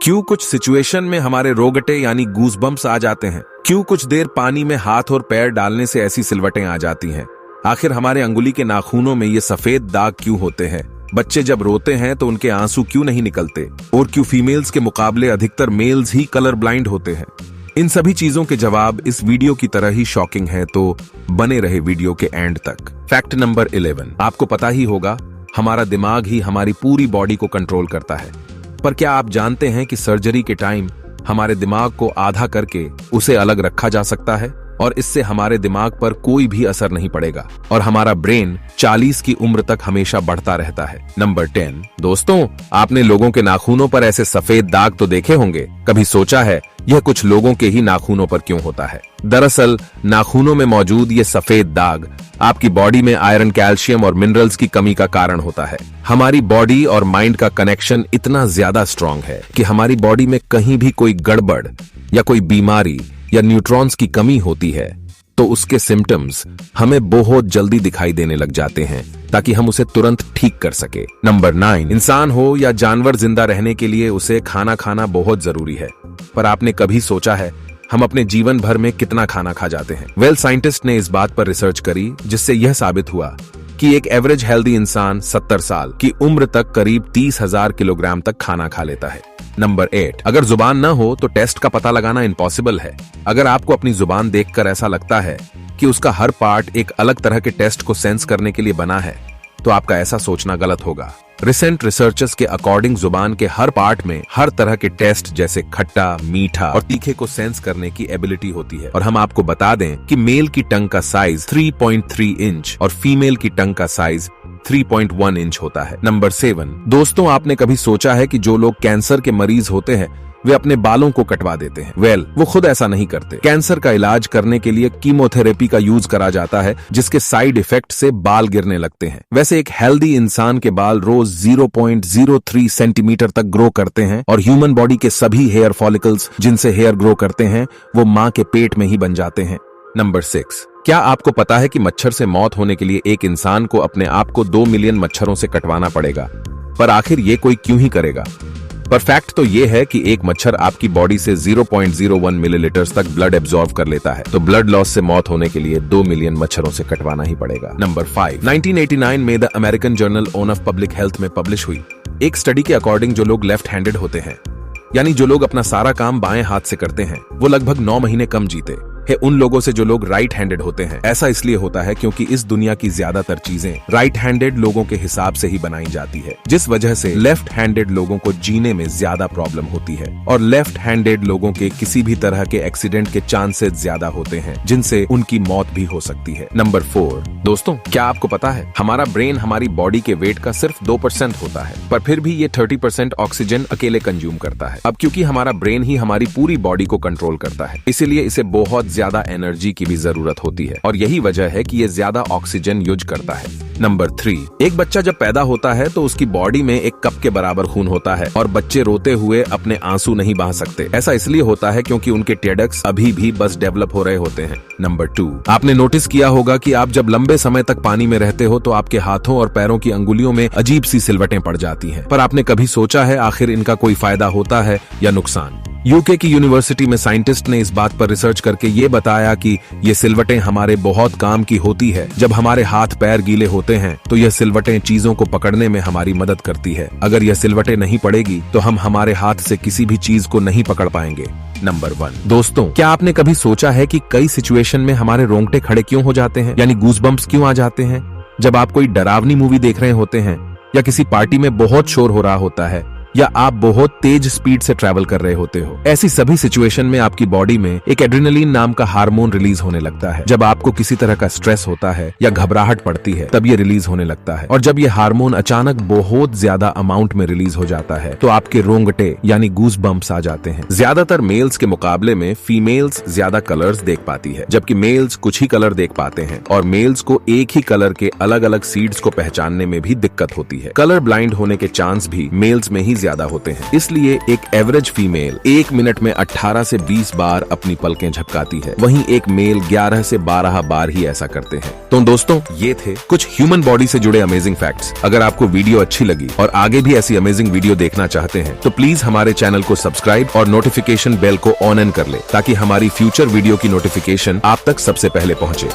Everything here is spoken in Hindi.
क्यों कुछ सिचुएशन में हमारे रोगटे यानी गूज़बम्प्स आ जाते हैं? क्यों कुछ देर पानी में हाथ और पैर डालने से ऐसी सिलवटें आ जाती हैं? आखिर हमारे अंगुली के नाखूनों में ये सफेद दाग क्यों होते हैं? बच्चे जब रोते हैं तो उनके आंसू क्यों नहीं निकलते? और क्यों फीमेल्स के मुकाबले अधिकतर मेल्स ही कलर ब्लाइंड होते हैं? इन सभी चीजों के जवाब इस वीडियो की तरह ही शॉकिंग है, तो बने रहे वीडियो के एंड तक। फैक्ट नंबर 11, आपको पता ही होगा हमारा दिमाग ही हमारी पूरी बॉडी को कंट्रोल करता है। पर क्या आप जानते हैं कि सर्जरी के टाइम हमारे दिमाग को आधा करके उसे अलग रखा जा सकता है और इससे हमारे दिमाग पर कोई भी असर नहीं पड़ेगा और हमारा ब्रेन 40 की उम्र तक हमेशा बढ़ता रहता है। नंबर 10, दोस्तों, आपने लोगों के नाखूनों पर ऐसे सफेद दाग तो देखे होंगे। कभी सोचा है यह कुछ लोगों के ही नाखूनों पर क्यों होता है? दरअसल नाखूनों में मौजूद ये सफेद दाग आपकी बॉडी में आयरन, कैल्शियम और मिनरल्स की कमी का कारण होता है। हमारी बॉडी और माइंड का कनेक्शन इतना ज्यादा स्ट्रांग है कि हमारी बॉडी में कहीं भी कोई गड़बड़ या कोई बीमारी या न्यूट्रॉन्स की कमी होती है तो उसके सिम्टम्स हमें बहुत जल्दी दिखाई देने लग जाते हैं ताकि हम उसे तुरंत ठीक कर सके। नंबर 9, इंसान हो या जानवर, जिंदा रहने के लिए उसे खाना खाना बहुत जरूरी है। पर आपने कभी सोचा है हम अपने जीवन भर में कितना खाना खा जाते हैं? साइंटिस्ट ने इस बात पर रिसर्च करी जिससे यह साबित हुआ कि एक एवरेज हेल्दी इंसान 70 साल की उम्र तक करीब 30,000 किलोग्राम तक खाना खा लेता है। नंबर 8, अगर जुबान न हो तो टेस्ट का पता लगाना इम्पॉसिबल है। अगर आपको अपनी जुबान देखकर ऐसा लगता है कि उसका हर पार्ट एक अलग तरह के टेस्ट को सेंस करने के लिए बना है तो आपका ऐसा सोचना गलत होगा। रिसेंट रिसर्चर्स के अकॉर्डिंग जुबान के हर पार्ट में हर तरह के टेस्ट जैसे खट्टा, मीठा और तीखे को सेंस करने की एबिलिटी होती है। और हम आपको बता दें कि मेल की टंग का साइज 3.3 इंच और फीमेल की टंग का साइज 3.1 इंच होता है। नंबर 7, दोस्तों, आपने कभी सोचा है कि जो लोग कैंसर के मरीज होते हैं वे अपने बालों को कटवा देते हैं? वो खुद ऐसा नहीं करते। कैंसर का इलाज करने के लिए कीमोथेरेपी का यूज करा जाता है जिसके साइड इफेक्ट से बाल गिरने लगते हैं। वैसे एक हेल्दी इंसान के बाल रोज 0.03 सेंटीमीटर तक ग्रो करते हैं और ह्यूमन बॉडी के सभी हेयर फॉलिकल्स जिनसे हेयर ग्रो करते हैं वो माँ के पेट में ही बन जाते हैं। नंबर 6, क्या आपको पता है कि मच्छर से मौत होने के लिए एक इंसान को अपने आप को 2 मिलियन मच्छरों से कटवाना पड़ेगा? पर आखिर ये कोई क्यों ही करेगा? पर फैक्ट तो ये है कि एक मच्छर आपकी बॉडी से 0.01 मिलीलीटर तक ब्लड एब्जॉर्ब कर लेता है, तो ब्लड लॉस से मौत होने के लिए 2 मिलियन मच्छरों से कटवाना ही पड़ेगा। नंबर 5, 1989 में the American journal of public health में पब्लिश हुई एक स्टडी के अकॉर्डिंग जो लोग लेफ्ट हैंडेड होते हैं, यानी जो लोग अपना सारा काम बाएं हाथ से करते हैं, वो लगभग 9 महीने कम जीते है उन लोगों से जो लोग राइट हैंडेड होते हैं। ऐसा इसलिए होता है क्योंकि इस दुनिया की ज्यादातर चीजें राइट हैंडेड लोगों के हिसाब से ही बनाई जाती है, जिस वजह से लेफ्ट हैंडेड लोगों को जीने में ज्यादा प्रॉब्लम होती है और लेफ्ट हैंडेड लोगों के किसी भी तरह के एक्सीडेंट के चांसेस ज्यादा होते हैं जिनसे उनकी मौत भी हो सकती है। नंबर 4, दोस्तों, क्या आपको पता है हमारा ब्रेन हमारी बॉडी के वेट का सिर्फ 2% होता है, पर फिर भी ये 30% ऑक्सीजन अकेले कंज्यूम करता है। अब क्योंकि हमारा ब्रेन ही हमारी पूरी बॉडी को कंट्रोल करता है, इसीलिए इसे बहुत ज्यादा एनर्जी की भी जरूरत होती है और यही वजह है कि ये ज्यादा ऑक्सीजन यूज करता है। नंबर 3, एक बच्चा जब पैदा होता है तो उसकी बॉडी में एक कप के बराबर खून होता है और बच्चे रोते हुए अपने आंसू नहीं बहा सकते। ऐसा इसलिए होता है क्योंकि उनके टेडक्स अभी भी बस डेवलप हो रहे होते हैं। नंबर 2, आपने नोटिस किया होगा कि आप जब लंबे समय तक पानी में रहते हो तो आपके हाथों और पैरों की अंगुलियों में अजीब सी सिलवटें पड़ जाती हैं। पर आपने कभी सोचा है आखिर इनका कोई फायदा होता है या नुकसान? यूके की यूनिवर्सिटी में साइंटिस्ट ने इस बात पर रिसर्च करके ये बताया कि ये सिलवटें हमारे बहुत काम की होती है। जब हमारे हाथ पैर गीले होते हैं तो यह सिलवटें चीजों को पकड़ने में हमारी मदद करती है। अगर यह सिलवटें नहीं पड़ेगी तो हम हमारे हाथ से किसी भी चीज को नहीं पकड़ पाएंगे। नंबर 1, दोस्तों, क्या आपने कभी सोचा है कि कई सिचुएशन में हमारे रोंगटे खड़े क्यों हो जाते हैं, यानी गूज़बम्प्स क्यों आ जाते हैं? जब आप कोई डरावनी मूवी देख रहे होते हैं या किसी पार्टी में बहुत शोर हो रहा होता है या आप बहुत तेज स्पीड से ट्रैवल कर रहे होते हो, ऐसी सभी सिचुएशन में आपकी बॉडी में एक एड्रेनलिन नाम का हार्मोन रिलीज होने लगता है। जब आपको किसी तरह का स्ट्रेस होता है या घबराहट पड़ती है तब ये रिलीज होने लगता है और जब ये हार्मोन अचानक बहुत ज्यादा अमाउंट में रिलीज हो जाता है तो आपके रोंगटे यानी गूज़बम्प्स आ जाते हैं। ज्यादातर मेल्स के मुकाबले में फीमेल्स ज्यादा कलर्स देख पाती है, जबकि मेल्स कुछ ही कलर देख पाते हैं और मेल्स को एक ही कलर के अलग अलग सीड्स को पहचानने में भी दिक्कत होती है। कलर ब्लाइंड होने के चांस भी मेल्स में ही ज्यादा होते हैं। इसलिए एक एवरेज फीमेल 1 मिनट में 18 से 20 बार अपनी पलकें झपकाती है, वहीं एक मेल 11 से 12 बार ही ऐसा करते हैं। तो दोस्तों, ये थे कुछ ह्यूमन बॉडी से जुड़े अमेजिंग फैक्ट्स। अगर आपको वीडियो अच्छी लगी और आगे भी ऐसी अमेजिंग वीडियो देखना चाहते हैं तो प्लीज हमारे चैनल को सब्सक्राइब और नोटिफिकेशन बेल को ऑन कर ले, ताकि हमारी फ्यूचर वीडियो की नोटिफिकेशन आप तक सबसे पहले पहुंचे।